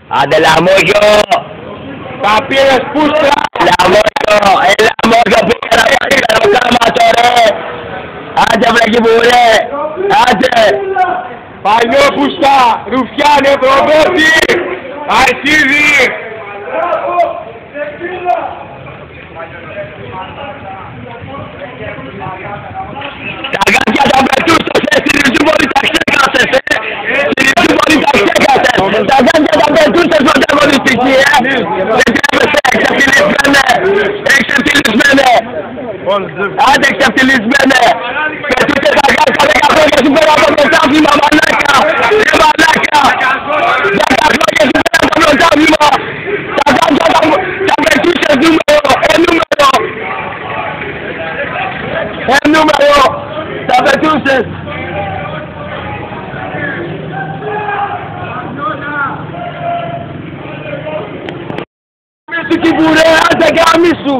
Άντε Λαμόγιο! Τα πήρες πούστρα! Λαμόγιο! Λαμόγιο πήγε να πάρει το κάματο ρε! Άντε βρε ρε! Άντε! Παλιό πουστά! Ρουφιάνε προβέτη! Αρχίδι! Τα γάτια τα πετούσες, στην Ριζούπολη τα ξέχασες, στην Ριζούπολη τα ξέχασες. Τα γάτια τα πετούσες πρωταγωνιστική, δεν τρέπεσαι, εξευτυλισμένε, εξευτυλισμένε. Άντε εξευτυλισμένε. Πετούσες τα γάτια 10 χρόνια σου πέρα από το πρωτάθλημα, μαλάκα. Ρε μαλάκα. 10 χρόνια σου πέρα από το πρωτάθλημα. Τα γάτια τα πετούσες νούμερο, νούμερο. Τα πετούσες! Μη σου κυμπουρέ, άντε γάμι σου!